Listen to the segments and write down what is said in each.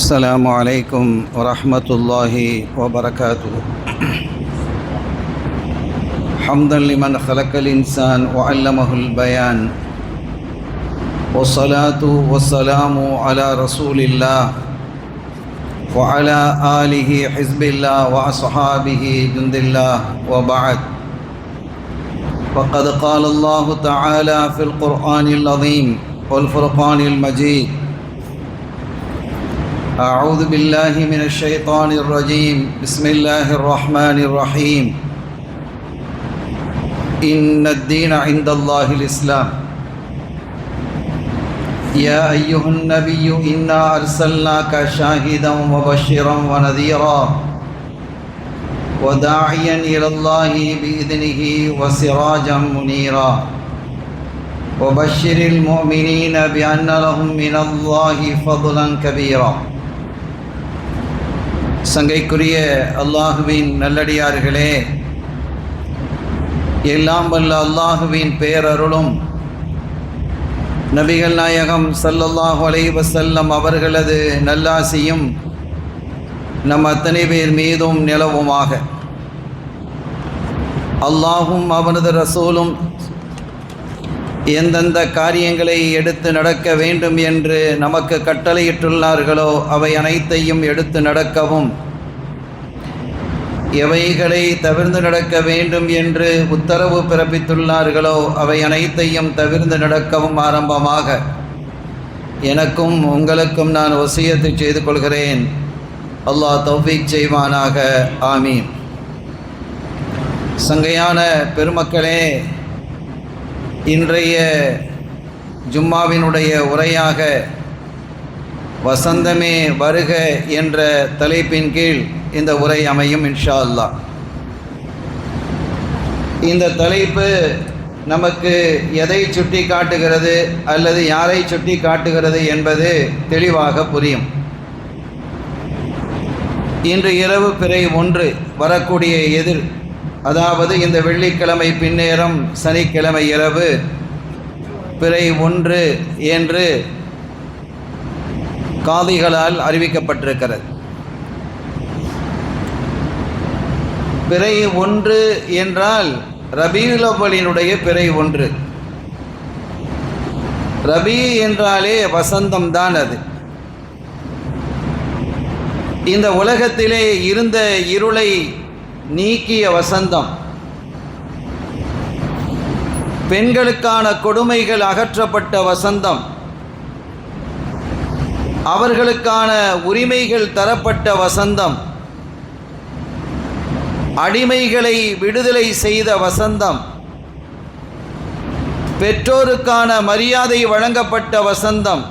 السلام عليكم ورحمة الله وبركاته. حمدا لمن خلق الإنسان وعلمه البيان، والصلاة والسلام على رسول الله وعلى آله حزب الله وأصحابه جند الله، وبعد. فقد قال الله تعالى في القرآن العظيم والفرقان المجيد: أعوذ بالله من الشيطان الرجيم، بسم الله الرحمن الرحيم. إن الدين عند الله الإسلام. يا أيها النبي إنا أرسلناك شاهدا وبشرا ونذيرا وداعيا إلى الله بإذنه وسراجا منيرا وبشر المؤمنين بأن لهم من الله فضلا كبيرا. சங்கைக்குரிய அல்லாஹுவின் நல்லடியார்களே, எல்லாம் வல்ல அல்லாஹுவின் பேரருளும் நபிகள் நாயகம் ஸல்லல்லாஹு அலைஹி வஸல்லம் அவர்களது நல்லாசியும் நம் அத்தனை பேர் மீதும் நிலவுமாக. அல்லாஹும் அவனது ரசூலும் எந்தெந்த காரியங்களை எடுத்து நடக்க வேண்டும் என்று நமக்கு கட்டளையிட்டுள்ளார்களோ அவை அனைத்தையும் எடுத்து நடக்கவும், எவைகளை தவிர்த்து நடக்க வேண்டும் என்று உத்தரவு பிறப்பித்துள்ளார்களோ அவை அனைத்தையும் தவிர்த்து நடக்கவும் ஆரம்பமாக எனக்கும் உங்களுக்கும் நான் வசியத்து செய்து கொள்கிறேன். அல்லாஹ் தௌஃபீக் செய்வானாக. ஆமீன். சங்கையான பெருமக்களே, இன்றைய ஜும்மாவினுடைய உரையாக வசந்தமே வருக என்ற தலைப்பின் கீழ் இந்த உரை அமையும் இன்ஷா அல்லாஹ். இந்த தலைப்பு நமக்கு எதை சுட்டி காட்டுகிறது அல்லது யாரை சுட்டி காட்டுகிறது என்பது தெளிவாக புரியும். இன்று இரவு பிறை 1 வரக்கூடிய அதாவது இந்த வெள்ளிக்கிழமை பின்னேரம் சனிக்கிழமை இரவு பிறை 1 என்று காதிகளால் அறிவிக்கப்பட்டிருக்கிறது. பிறை 1 என்றால் ரபீஉல் அவ்வலினுடைய பிறை 1. ரபீ என்றாலே வசந்தம் தான். அது இந்த உலகத்திலே இருந்த இருளை நீக்கிய வசந்தம். பெண்களுக்கான கொடுமைகள் அகற்றப்பட்ட வசந்தம். அவர்களுக்கான உரிமைகள் தரப்பட்ட வசந்தம். அடிமைகளை விடுதலை செய்த வசந்தம். பெற்றோருக்கான மரியாதை வழங்கப்பட்ட வசந்தம்.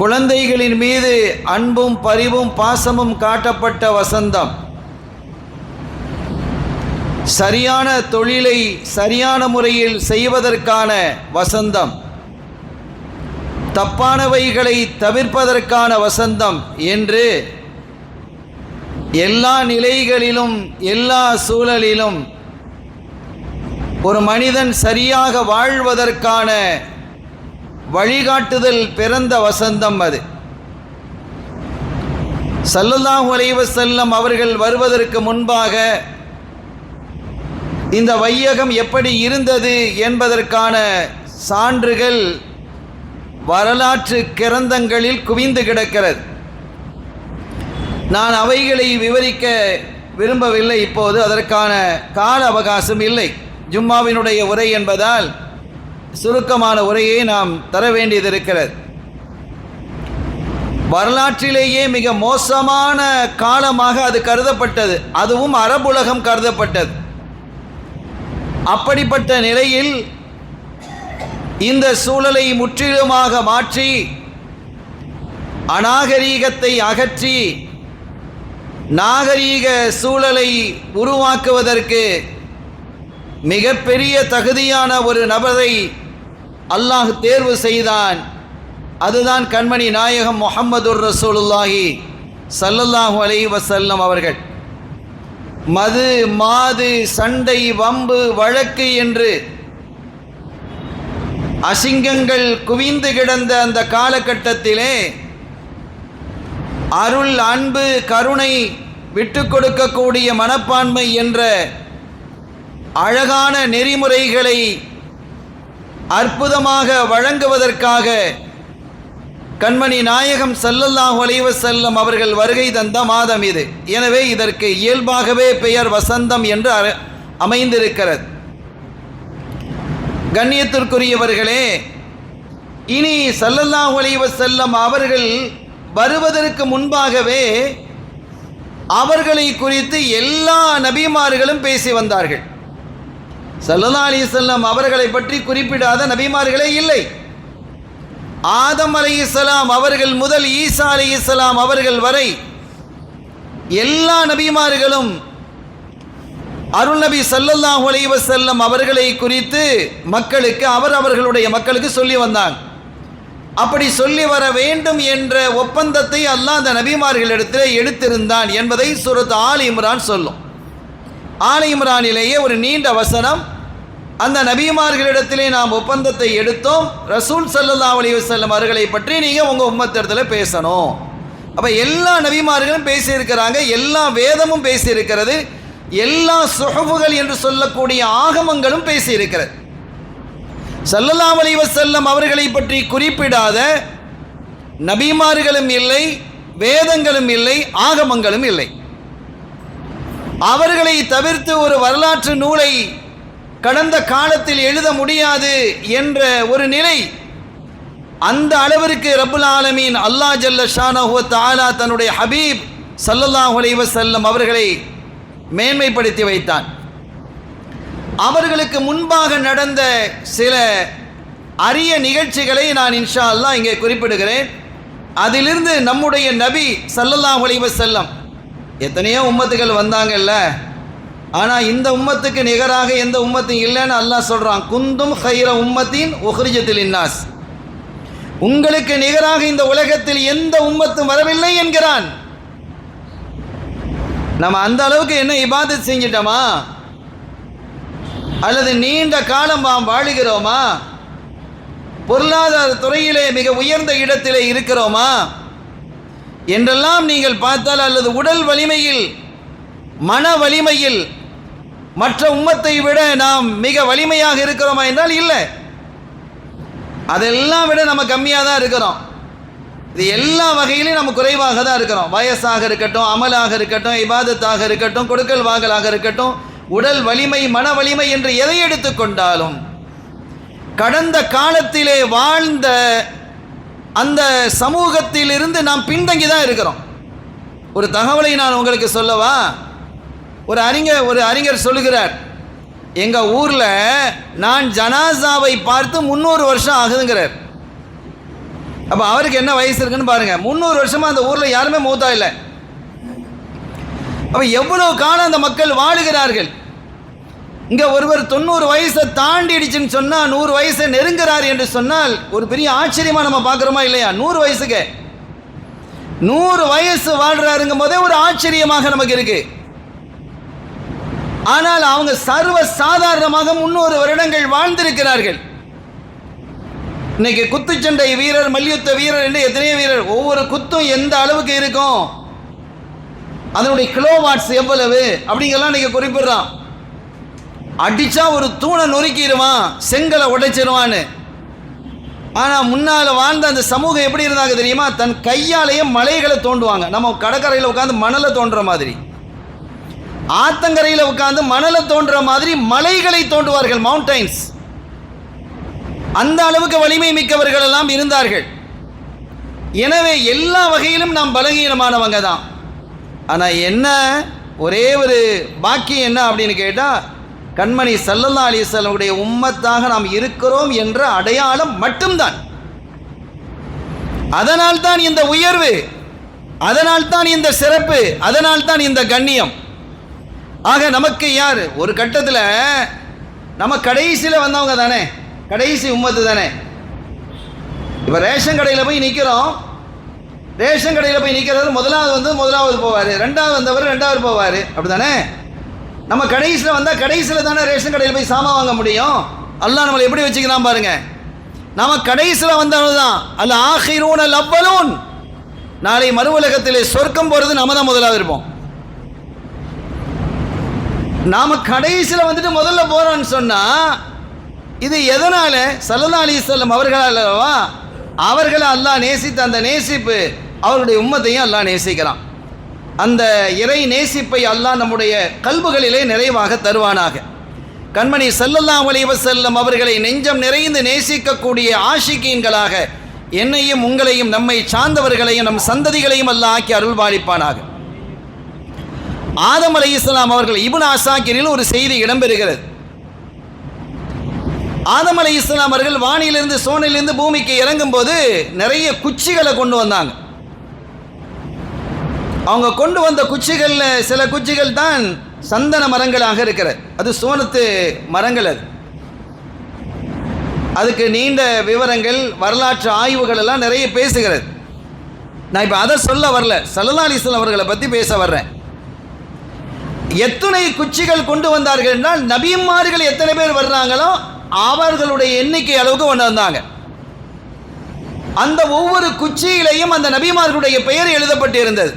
குழந்தைகளின் மீது அன்பும் பரிவும் பாசமும் காட்டப்பட்ட வசந்தம். சரியான தொழிலை சரியான முறையில் செய்வதற்கான வசந்தம். தப்பானவைகளை தவிர்ப்பதற்கான வசந்தம் என்று எல்லா நிலைகளிலும் எல்லா சூழலிலும் ஒரு மனிதன் சரியாக வாழ்வதற்கான வழிகாட்டுதல் பிறந்த வசந்தம் அது. ஸல்லல்லாஹு அலைஹி வஸல்லம் அவர்கள் வருவதற்கு முன்பாக இந்த வையகம் எப்படி இருந்தது என்பதற்கான சான்றுகள் வரலாற்று கிரந்தங்களில் குவிந்து கிடக்கிறது. நான் அவைகளை விவரிக்க விரும்பவில்லை. இப்போது அதற்கான கால அவகாசம் இல்லை. ஜும்மாவினுடைய உரை என்பதால் சுருக்கமான உரையை நாம் தர வேண்டியது இருக்கிறது. வரலாற்றிலேயே மிக மோசமான காலமாக அது கருதப்பட்டது. அதுவும் அரபுலகம் கருதப்பட்டது. அப்படிப்பட்ட நிலையில் இந்த சூழலை முற்றிலுமாக மாற்றி அநாகரீகத்தை அகற்றி நாகரீக சூழலை உருவாக்குவதற்கு மிகப்பெரிய தகுதியான ஒரு நபரை அல்லாஹ் தேர்வு செய்தான். அதுதான் கண்மணி நாயகம் முஹம்மதுர் ரசூலுல்லாஹி ஸல்லல்லாஹு அலைஹி வஸல்லம் அவர்கள். மது மாது சண்டை வம்பு வழக்கு என்று அசிங்கங்கள் குவிந்து கிடந்த அந்த காலகட்டத்திலே அருள், அன்பு, கருணை, விட்டு கொடுக்கக்கூடிய மனப்பான்மை என்ற அழகான நெறிமுறைகளை அற்புதமாக வழங்குவதற்காக கண்மணி நாயகம் ஸல்லல்லாஹு அலைஹி வஸல்லம் அவர்கள் வருகை தந்த மாதம் இது. எனவே இதற்கு இயல்பாகவே பெயர் வசந்தம் என்று அமைந்திருக்கிறது. கண்ணியத்திற்குரியவர்களே, இனி ஸல்லல்லாஹு அலைஹி வஸல்லம் அவர்கள் வருவதற்கு முன்பாகவே அவர்களை குறித்து எல்லா நபிமார்களும் பேசி வந்தார்கள். ஸல்லல்லாஹு அலைஹி வஸல்லம் அவர்களை பற்றி குறிப்பிடாத நபிமார்களே இல்லை. ஆதம் அலைஹிஸ்ஸலாம் அவர்கள் முதல் ஈசா அலைஹிஸ்ஸலாம் அவர்கள் வரை எல்லா நபிமார்களும் அருள் நபி ஸல்லல்லாஹு அலைஹி வஸல்லம் அவர்களை குறித்து மக்களுக்கு அவர்களுடைய மக்களுக்கு சொல்லி வந்தாங்க. அப்படி சொல்லி வர வேண்டும் என்ற ஒப்பந்தத்தை அல்லாஹ் அந்த நபிமார்களிடத்தில் எடுத்திருந்தான் என்பதை சூரத் ஆல் இம்ரான் சொல்லும். ஆல் இம்ரானிலேயே ஒரு நீண்ட வசனம், அந்த நபிமார்களிடத்திலே நாம் ஒப்பந்தத்தை எடுத்தோம், ரசூல் ஸல்லல்லாஹு அலைஹி வஸல்லம் அவர்களை பற்றி நீங்கள் உங்கள் உம்மத்திடத்தில் பேசணும். அப்போ எல்லா நபிமார்களும் பேசியிருக்கிறாங்க, எல்லா வேதமும் பேசியிருக்கிறது, எல்லா சுஹுஃபுகள் என்று சொல்லக்கூடிய ஆகமங்களும் பேசியிருக்கிறது. ஸல்லல்லாஹு அலைஹி வஸல்லம் அவர்களை பற்றி குறிப்பிடாத நபிமார்களும் இல்லை, வேதங்களும் இல்லை, ஆகமங்களும் இல்லை. அவர்களை தவிர்த்து ஒரு வரலாற்று நூலை கடந்த காலத்தில் எழுத முடியாது என்ற ஒரு நிலை, அந்த அளவிற்கு ரப்புல் ஆலமீன் அல்லாஹ் ஜல்ல ஷானஹு வ தஆலா தன்னுடைய ஹபீப் ஸல்லல்லாஹு அலைஹி வஸல்லம் அவர்களை மேன்மைப்படுத்தி வைத்தான். அவர்களுக்கு முன்பாக நடந்த சில அரிய நிகழ்ச்சிகளை நான் இன்ஷா அல்லாஹ் இங்கே குறிப்பிடுகிறேன். அதிலிருந்து நம்முடைய நபி ஸல்லல்லாஹு அலைஹி வஸல்லம், எத்தனையோ உம்மத்துகள் வந்தாங்கல்ல, ஆனால் இந்த உம்மத்துக்கு நிகராக எந்த உம்மத்தும் இல்லைன்னு அல்லாஹ் சொல்கிறான். குந்தும் ஹைர உம்மத்தின் உஹ்ரிஜத் லின்னாஸ், உங்களுக்கு நிகராக இந்த உலகத்தில் எந்த உம்மத்தும் வரவில்லை என்கிறான். நம்ம அந்த அளவுக்கு என்ன இபாதத் செஞ்சிட்டோமா, அல்லது நீண்ட காலம் நாம் வாழுகிறோமா, பொருளாதார துறையிலே மிக உயர்ந்த இடத்திலே இருக்கிறோமா என்றெல்லாம் நீங்கள் பார்த்தால், அல்லது உடல் வலிமையில், மன வலிமையில் மற்ற உம்மத்தை விட நாம் மிக வலிமையாக இருக்கிறோமா என்றால் இல்லை. அதெல்லாம் விட நம்ம கம்மியாக தான் இருக்கிறோம். இது எல்லா வகையிலும் நம்ம குறைவாக தான் இருக்கிறோம். வயசாக இருக்கட்டும், அமலாக இருக்கட்டும், இபாதத்தாக இருக்கட்டும், கொடுக்கல் வாங்கலாக இருக்கட்டும், உடல் வலிமை, மன வலிமை என்று எதை எடுத்துக்கொண்டாலும் கடந்த காலத்திலே வாழ்ந்த அந்த சமூகத்திலிருந்து நாம் பின்தங்கி தான் இருக்கிறோம். ஒரு தகவலை நான் உங்களுக்கு சொல்லவா? ஒரு அறிஞர் சொல்லுகிறார், எங்கள் ஊரில் நான் ஜனாசாவை பார்த்து 300 வருஷம் ஆகுதுங்கிறார். அப்போ அவருக்கு என்ன வயசு இருக்குன்னு பாருங்கள். 300 வருஷமாக அந்த ஊரில் யாருமே மூத்தா இல்லை. அப்போ எவ்வளோ காலம் அந்த மக்கள் வாழுகிறார்கள். இங்கே ஒருவர் 90 வயசை தாண்டிடுச்சுன்னு சொன்னால், 100 வயசை நெருங்குறார் என்று சொன்னால் ஒரு பெரிய ஆச்சரியமாக நம்ம பார்க்குறோமா இல்லையா? 100 வயசுக்கு 100 வயசு வாழ்கிறாருங்கும் போதே ஒரு ஆச்சரியமாக நமக்கு இருக்கு. ஆனால் அவங்க சர்வ சாதாரணமாக 300 வருடங்கள் வாழ்ந்திருக்கிறார்கள். இன்னைக்கு குத்துச்சண்டை வீரர், மல்யுத்த வீரர் என்று எத்தனையோ வீரர், ஒவ்வொரு குத்தும் எந்த அளவுக்கு இருக்கும், அதனுடைய கிலோவாட்ஸ் எவ்வளவு அப்படிங்கெல்லாம் இன்னைக்கு குறிப்பிடுறான். அடிச்சா ஒரு தூணை நொறுக்கிடுவான், செங்கலை உடைச்சிருவான்னு. ஆனால் முன்னால் வாழ்ந்த அந்த சமூகம் எப்படி இருந்தாங்க தெரியுமா? தன் கையாலேயே மலைகளை தோண்டுவாங்க. நம்ம கடற்கரையில் உட்காந்து மணலை தோன்ற மாதிரி, ஆத்தங்கரையில் உட்காந்து மணலை தோன்ற மாதிரி மலைகளை தோண்டுவார்கள், மவுண்டைன்ஸ். அந்த அளவுக்கு வலிமை மிக்கவர்கள் எல்லாம் இருந்தார்கள். எனவே எல்லா வகையிலும் நாம் பலகீனமானவங்க தான். ஆனால் என்ன ஒரே ஒரு பாக்கியம் என்ன அப்படின்னு கேட்டால், கண்மணி ஸல்லல்லாஹு அலைஹி வஸல்லம் உம்மத்தாக நாம் இருக்கிறோம் என்ற அடையாளம் மட்டும்தான். அதனால் தான் இந்த உயர்வு, அதனால் தான் இந்த சிறப்பு, அதனால் தான் இந்த கண்ணியம். ஆக நமக்கு யார்? ஒரு கட்டத்தில் நம்ம கடைசியில் வந்தவங்க தானே, கடைசி உம்மத்து தானே. இப்போ ரேஷன் கடையில் போய் நிற்கிறோம், ரேஷன் கடையில் போய் நிற்கிறது முதலாவது போவார், ரெண்டாவது வந்தவர் ரெண்டாவது போவார், அப்படி தானே. நம்ம கடைசியில் வந்தால் கடைசியில் தானே ரேஷன் கடையில் போய் சாமான் வாங்க முடியும். அல்லாஹ் நம்மளை எப்படி வச்சுக்கிறான் பாருங்க. நம்ம கடைசியில் வந்தவங்க தான். அல் ஆஹிரூன் அல் அவ்வலூன், நாளை மறு உலகத்திலே சொர்க்கம் போகிறது நம்ம தான் முதலாவது இருப்போம். நாம கடைசியில் வந்துட்டு முதல்ல போறோம்னு சொன்னா இது எதனால? ஸல்லல்லாஹு அலைஹி வஸல்லம் அவர்களால் அல்லவா? அவர்களை அல்லாஹ் நேசித்த அந்த நேசிப்பு அவருடைய உம்மத்தையும் அல்லாஹ் நேசிக்கிறான். அந்த இறை நேசிப்பை அல்லாஹ் நம்முடைய கல்புகளிலே நிறைவாக தருவானாக. கண்மணி ஸல்லல்லாஹு அலைஹி வஸல்லம் அவர்களை நெஞ்சம் நிறைந்து நேசிக்கக்கூடிய ஆஷிகீன்களாக என்னையும் உங்களையும் நம்மை சார்ந்தவர்களையும் நம் சந்ததிகளையும் அல்லாஹ் ஆக்கி அருள்பாலிப்பானாக. ஆதம் அலைஹிஸ்ஸலாம் அவர்கள் இப்னு அஸாக்கிரில் ஒரு செய்தி இடம்பெறுகிறது. ஆதம் அலைஹிஸ்ஸலாம் அவர்கள் வானிலிருந்து சோனிலிருந்து பூமிக்கு இறங்கும் போது நிறைய குச்சிகளை கொண்டு வந்தாங்க. அவங்க கொண்டு வந்த குச்சிகளில் சில குச்சிகள் தான் சந்தன மரங்களாக இருக்கிறது. அது சோனத்து மரங்கள். அதுக்கு நீண்ட விவரங்கள் வரலாற்று ஆய்வுகள் எல்லாம் நிறைய பேசுகிறது. நான் இப்போ அதை சொல்ல வரல, ஸல்லல்லாஹு அலைஹி வஸல்லம் அவர்களை பற்றி பேச வர்றேன். எத்தனை குச்சிகள் கொண்டு வந்தார்கள் என்றால் நபிமார்கள் எத்தனை பேர் வர்றாங்களோ அவர்களுடைய எண்ணிக்கை அளவுக்கு கொண்டு வந்தாங்க. அந்த ஒவ்வொரு குச்சியிலையும் அந்த நபிமார்களுடைய பெயர் எழுதப்பட்டு இருந்தது.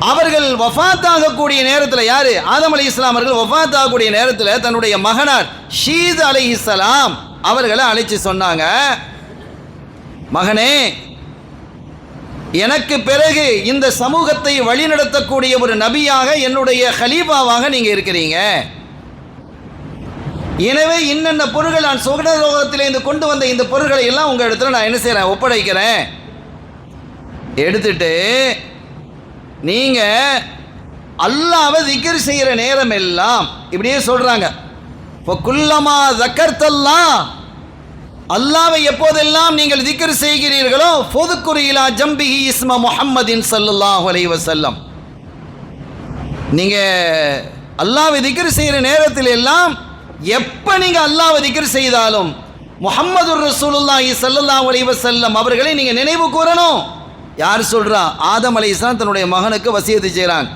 அவர்கள் வஃபாத் ஆகக்கூடிய நேரத்தில், யாரு? ஆதம் அலைஹிஸ்ஸலாம் அவர்கள் வஃபாத் ஆகக்கூடிய நேரத்தில் தன்னுடைய மகனார் ஷீத் அலைஹிஸ்ஸலாம் அவர்களை அழைச்சி சொன்னாங்க, மகனே, எனக்கு பிறகு இந்த சமூகத்தை வழிநடத்தக்கூடிய ஒரு நபியாக என்னுடைய ஹலீஃபாவாக நீங்க இருக்கிறீங்க. எனவே இன்னென்ன பொருள்கள் நான் சுகலோகத்திலிருந்து கொண்டு வந்த இந்த பொருள்களை எல்லாம் உங்க இடத்துல நான் என்ன செய்யறேன்? ஒப்படைக்கிறேன். எடுத்துட்டு நீங்க அல்லாஹ்வை திக்ர் செய்யற நேரம் எல்லாம் இப்படியே சொல்றாங்க, ஃபகுல்லமா ஸக்கர்தல்லாஹ், அல்லாஹ்வை எப்போதெல்லாம் நீங்கள் திக்ர் செய்கிறீர்களோ ஃபதுக்குரு இலா ஜம்பிஹி இஸ்ம முஹம்மதின் ஸல்லல்லாஹு அலைஹி வஸல்லம், நீங்க அல்லாஹ்வை திக்ர் செய்யற நேரத்தில் எல்லாம் எப்ப நீங்க அல்லாஹ்வை திக்ர் செய்தாலும் முஹம்மதுர் ரசூலுல்லாஹி ஸல்லல்லாஹு அலைஹி வஸல்லம் அவர்களை நீங்க நினைவு கூறணும். யார் சொல்றா? ஆதம் அலைஹிஸ்ஸலாம் தன்னுடைய மகனுக்கு வசியத்து செய்றாங்க.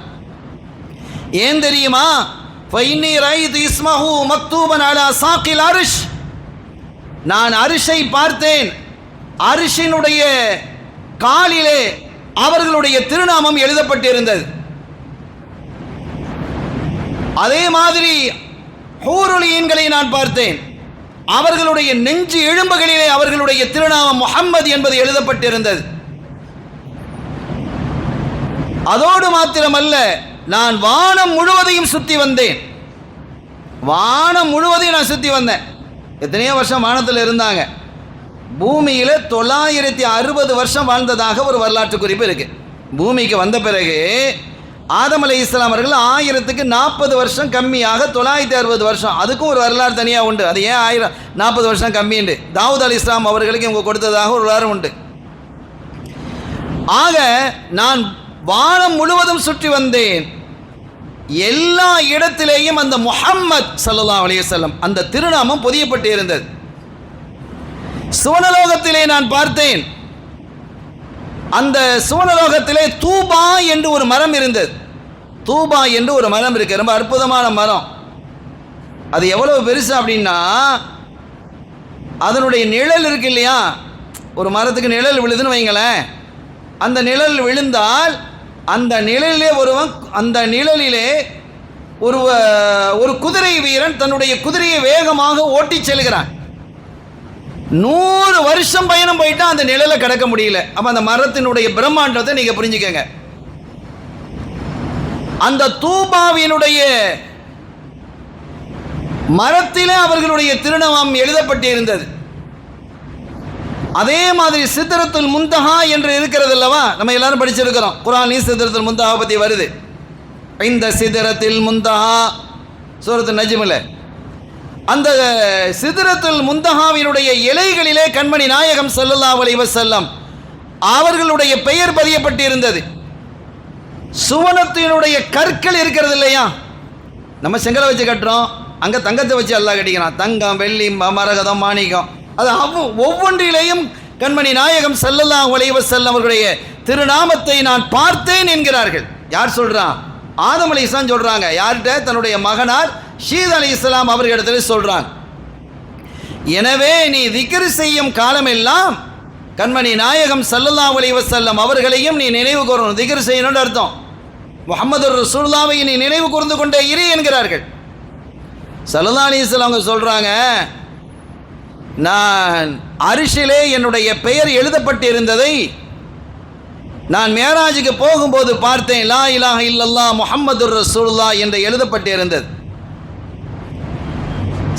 ஏன் தெரியுமா? ஃபைன்னி ரைது இஸ்மஹு மக்தூபன் அலா சாக்கில் அர்ஷ், நான் அரிஷை பார்த்தேன், அரிஷினுடைய காலிலே அவர்களுடைய திருநாமம் எழுதப்பட்டிருந்தது. அதே மாதிரி ஹூருலியன்களை நான் பார்த்தேன், அவர்களுடைய நெஞ்சு எலும்புகளிலே அவர்களுடைய திருநாமம் முஹம்மது என்பது எழுதப்பட்டிருந்தது. அதோடு மாத்திரமல்ல, நான் வானம் முழுவதையும் சுற்றி வந்தேன். வானம் முழுவதையும் நான் சுற்றி வந்தேன். எத்தனையோ வருஷம் வானத்தில் இருந்தாங்க. பூமியில் 960 வருஷம் வாழ்ந்ததாக ஒரு வரலாற்று குறிப்பு இருக்கு. பூமிக்கு வந்த பிறகு ஆதம் அலைஹிஸ்ஸலாம் அவர்கள் 1000க்கு 40 வருஷம் கம்மியாக 960 வருஷம், அதுக்கும் ஒரு வரலாறு தனியாக உண்டு. அது ஏன் 1040 வருஷம் கம்மிண்டு? தாவூத் அலைஹிஸ்ஸலாம் அவர்களுக்கு இவங்க கொடுத்ததாக ஒரு வரலாறு உண்டு. ஆக நான் வானம் முழுவதும் சுற்றி வந்தேன். எல்லா இடத்திலேயும் அந்த முஹம்மத் ஸல்லல்லாஹு அலைஹி வஸல்லம் அந்த திருநாமம் பொதியப்பட்டு இருந்தது. சுவனலோகத்திலே நான் பார்த்தேன். அந்த சுவனலோகத்திலே தூபா என்று ஒரு மரம் இருந்தது. தூபா என்று ஒரு மரம் இருக்கு, ரொம்ப அற்புதமான மரம். அது எவ்வளவு பெருசு அப்படின்னா, அதனுடைய நிழல் இருக்கு இல்லையா, ஒரு மரத்துக்கு நிழல் விழுதுன்னு வைங்களேன், அந்த நிழல் விழுந்தால் அந்த நிழலிலே அந்த நிழலிலே ஒரு குதிரை வீரன் தன்னுடைய குதிரையை வேகமாக ஓட்டி செல்கிறான். 100 வருஷம் பயணம் போயிட்டா அந்த நிழலை கடக்க முடியல. அப்ப அந்த மரத்தினுடைய பிரம்மாண்டத்தை நீங்க புரிஞ்சுக்கங்க. அந்த தூபாவினுடைய மரத்திலே அவர்களுடைய திருநாமம் எழுதப்பட்டிருந்தது. அதே மாதிரி சித்ரத்துல் முன்தஹா என்று இருக்கிறது அல்லவா, நம்ம எல்லாரும் படிச்சிருக்கிறோம். குர்ஆனில் சித்ரத்துல் முன்தஹா பற்றி வருது. இந்த சித்ரத்துல் முன்தஹா சூரத்து நஜ்மில், அந்த சித்ரத்துல் முன்தஹாவினுடைய இலைகளிலே கண்மணி நாயகம் ஸல்லல்லாஹு அலைஹி வஸல்லம் அவர்களுடைய பெயர் பதியப்பட்டிருந்தது. சுவனத்தினுடைய கற்கள் இருக்கிறது இல்லையா, நம்ம செங்கலை வச்சு கட்டுறோம், அங்கே தங்கத்தை வச்சு அல்லாஹ் கட்டிக்கிறான். தங்கம், வெள்ளி, மரகதம், மாணிக்கம், அது ஒவ்வொன்றிலேயும் கண்மணி நாயகம் ஸல்லல்லாஹு அலைஹி வஸல்லம் அவர்களுடைய திருநாமத்தை நான் பார்த்தேன் என்கிறார்கள். யார் சொல்றான்? ஆதம் அலைஹிஸ்ஸலாம் சொல்றாங்க. யார்கிட்ட? தன்னுடைய மகனார் ஷீத் அலைஹிஸ்ஸலாம் அவர்களிடத்தில் சொல்றான். எனவே நீ திக்ர் செய்யும் காலமெல்லாம் கண்மணி நாயகம் ஸல்லல்லாஹு அலைஹி வஸல்லம் அவர்களையும் நீ நினைவு கூறணும், திக்ர் செய்யணும்னு அர்த்தம். முஹம்மது ரசூலுல்லாஹ்வை நீ நினைவு கூர்ந்து கொண்டே இரு என்கிறார்கள். ஸல்லல்லாஹு அலைஹி வஸல்லம் அவங்க சொல்றாங்க, நான் அரிஷிலே என்னுடைய பெயர் எழுதப்பட்டிருந்ததை நான் மேராஜுக்கு போகும்போது பார்த்தேன். லா இலாஹ இல்லல்லாஹ் முஹம்மதுர் ரசூலுல்லாஹ் என்று எழுதப்பட்டிருந்தது.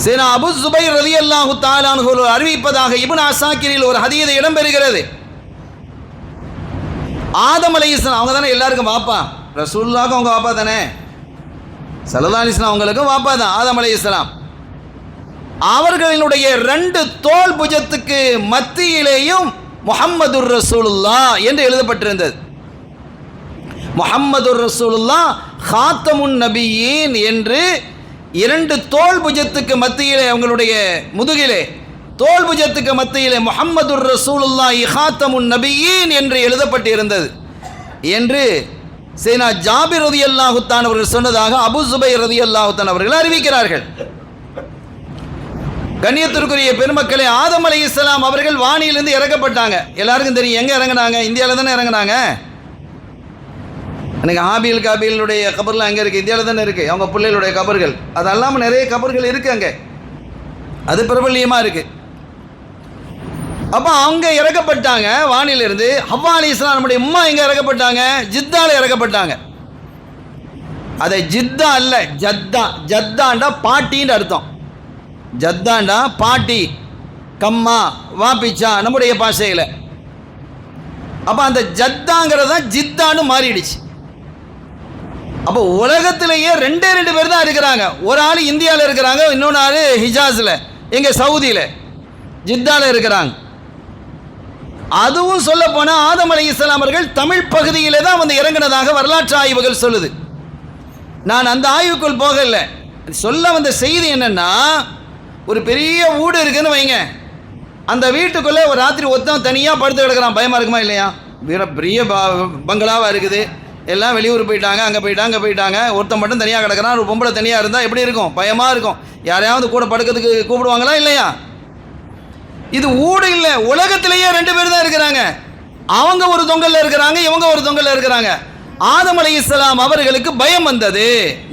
சேனா அபு சுபைர் ரலியல்லாஹு தஆலா அன்ஹு அறிவிப்பதாக இப்னு அஸாக்கிரில் ஒரு ஹதீஸ் இடம்பெறுகிறது. ஆதம் அலைஹிஸ்ஸலாம் அவங்க தானே எல்லாருக்கும் வாப்பா, ரசூலுல்லாஹ்க்கு அவங்க வாப்பா தானே, ஸல்லல்லாஹு அலைஹி வஸல்லம் அவங்களுக்கும் வாப்பா தான் ஆதம் அலைஹிஸ்ஸலாம். அவர்களினுடைய 2 தோள் புஜத்துக்கு மத்தியிலேயும் முஹம்மதுர் ரசூலுல்லாஹ் என்று எழுதப்பட்டிருந்தது. முஹம்மதுர் ரசூலுல்லாஹ் ஹாத்தமுன் நபியீன் என்று 2 தோள் புஜத்துக்கு மத்தியிலே, அவங்களுடைய முதுகிலே தோள் புஜத்துக்கு மத்தியிலே முஹம்மதுர் ரசூலுல்லாஹ் ஹாத்தமுன் நபியீன் என்று எழுதப்பட்டிருந்தது என்று சேனா ஜாபிர் ரலியல்லாஹு தஆலா அவர்கள் சொன்னதாக அபூ சுபைர் ரலியல்லாஹு தஆலா அவர்கள் அறிவிக்கிறார்கள். கண்ணியத்திற்குரிய பெருமக்களே, ஆதம் அலைஹிஸ்ஸலாம் அவர்கள் வானிலிருந்து இறக்கப்பட்டாங்க. எல்லாருக்கும் தெரியும் எங்கே இறங்கினாங்க, இந்தியாவில் தானே இறங்கினாங்க. எனக்கு ஹாபீல் காபீலுடைய கபர்லாம் அங்கே இருக்குது, இந்தியாவில் தானே இருக்குது, அவங்க பிள்ளைகளுடைய கபர்கள். அது அல்லாமல் நிறைய கபர்கள் இருக்குது அங்கே, அது பிரபல்யமாக இருக்குது. அப்போ அவங்க இறக்கப்பட்டாங்க வானிலிருந்து. ஹவ்வா அலைஹிஸ்ஸலாம் நம்முடைய உம்மா எங்கே இறக்கப்பட்டாங்க, ஜித்தாவில் இறக்கப்பட்டாங்க. அதை ஜித்தா அல்ல ஜத்தா, ஜத்தாண்டா பாட்டின்னு அர்த்தம். ஜத்தாண்டா பாட்டி, கம்மா, வாப்பிச்சா நம்முடைய பாஷையில். அப்போ அந்த ஜத்தாங்கிறது தான் ஜித்தான்னு மாறிடுச்சு. அப்போ உலகத்திலேயே 2 பேர் தான் இருக்கிறாங்க. ஒரு ஆள் இந்தியாவில் இருக்கிறாங்க, இன்னொன்று ஆள் ஹிஜாஸில், எங்கே சவுதியில் ஜித்தாவில் இருக்கிறாங்க. அதுவும் சொல்ல போனால் ஆதம் அலைஹிஸ்ஸலாம் அவர்கள் தமிழ் பகுதியிலே தான் வந்து இறங்கினதாக வரலாற்று ஆய்வுகள் சொல்லுது. நான் அந்த ஆய்வுக்குள் போகலை. சொல்ல வந்த செய்தி என்னென்னா, ஒரு பெரிய வீடு இருக்குன்னு வைங்க, அந்த வீட்டுக்குள்ளே ஒரு ராத்திரி ஒருத்தன் தனியாக படுத்து கிடக்கிறான். பயமாக இருக்குமா இல்லையா? பெரிய பங்களாவாக இருக்குது, எல்லாம் வெளியூர் போயிட்டாங்க, அங்கே போயிட்டாங்க, ஒருத்தன் மட்டும் தனியாக கிடக்கிறான். ஒரு பொம்பளை தனியாக இருந்தால் எப்படி இருக்கும்? பயமாக இருக்கும். யாரையாவது கூட படுக்கிறதுக்கு கூப்பிடுவாங்களா இல்லையா? இது வீடு இல்லை, உலகத்திலேயே 2 பேர் தான் இருக்கிறாங்க. அவங்க ஒரு தொங்கல்ல இருக்கிறாங்க, இவங்க ஒரு தொங்கல்ல இருக்கிறாங்க. ஆதம் அலைஹிஸ்ஸலாம் அவர்களுக்கு பயம் வந்தது.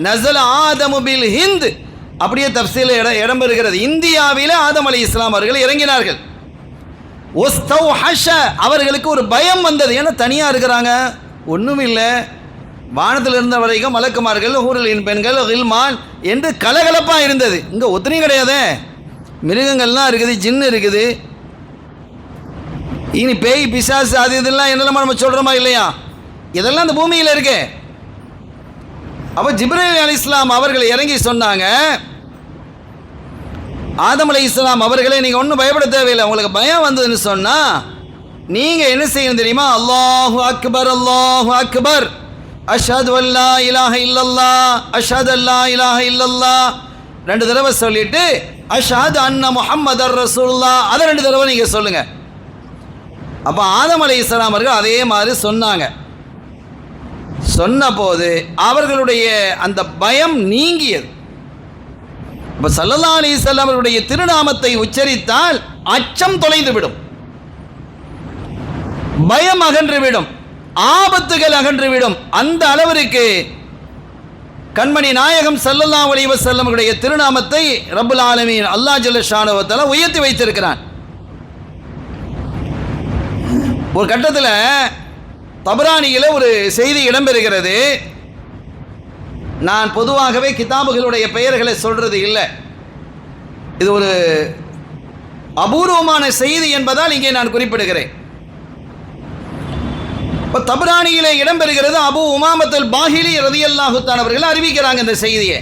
நஸல ஆதமு பில் ஹிந்த், அப்படியே தஃப்சீல இடம்பெறுகிறது. இந்தியாவில் ஆதம் அலைஹிஸ்ஸலாம் அவர்கள் இறங்கினார்கள். ஒஸ்தௌஹஷ, அவர்களுக்கு ஒரு பயம் வந்தது. ஏன்னா தனியாக இருக்கிறாங்க, ஒன்றும் இல்லை. வானத்தில் இருந்த வரைக்கும் மலக்குமார்கள், ஹூரலின் பெண்கள், ஹில்மான் என்று கலகலப்பாக இருந்தது. இங்கே ஒத்தனையும் கிடையாது, மிருகங்கள்லாம் இருக்குது, ஜின்னு இருக்குது. இனி பேய் பிசாசு அது இதெல்லாம் என்னெல்லாம் நம்ம சொல்கிறோமா இல்லையா? இதெல்லாம் இந்த பூமியில் இருக்கு. அப்போ ஜிப்ரீல் அலைஹிஸ்ஸலாம் அவர்கள் இறங்கி சொன்னாங்க, ஆதம் அலைஹிஸ்ஸலாம் அவர்களே, நீங்கள் ஒன்றும் பயப்பட தேவையில்லை. உங்களுக்கு பயம் வந்ததுன்னு சொன்னால் நீங்கள் என்ன செய்யணும் தெரியுமா? அல்லாஹு அக்பர், அல்லாஹு அக்பர், அஷ்ஹது அல்லா இலாஹ இல்லல்லாஹ், அஷ்ஹது அல்லா இலாஹ இல்லல்லாஹ் 2 தடவை சொல்லிட்டு அஷ்ஹது அன்ன முஹம்மதர் ரசூலுல்லாஹ் அதை 2 தடவை நீங்கள் சொல்லுங்கள். அப்போ ஆதம் அலைஹிஸ்ஸலாம் அவர்கள் அதே மாதிரி சொன்னாங்க. சொன்ன போது அவர்களுடைய அந்த பயம் நீங்கியது. இப்போ ஸல்லல்லாஹு அலைஹி வஸல்லம் அவர்களுடைய திருநாமத்தை உச்சரித்தால் அச்சம் தொலைந்துவிடும், பயம் அகன்றுவிடும், ஆபத்துகள் அகன்றுவிடும். அந்த அளவிற்கு கண்மணி நாயகம் ஸல்லல்லாஹு அலைஹி வஸல்லம் அவருடைய திருநாமத்தை ரப்புல் ஆலமீன் அல்லாஹ் ஜல்ல ஷானஹு வ தஆலா உயர்த்தி வைத்திருக்கிறான். ஒரு கட்டத்தில் தபரானியில் ஒரு செய்தி இடம்பெறுகிறது. நான் பொதுவாகவே கிதாபுகளுடைய பெயர்களை சொல்றது இல்லை, இது ஒரு அபூர்வமான செய்தி என்பதால் இங்கே நான் குறிப்பிடுகிறேன். இப்போ தபரானியிலே இடம்பெறுகிறது. அபு உமாமத்துல் பாஹிலி ரலியல்லாஹு தஆலா அவர்கள் அறிவிக்கிறாங்க இந்த செய்தியை.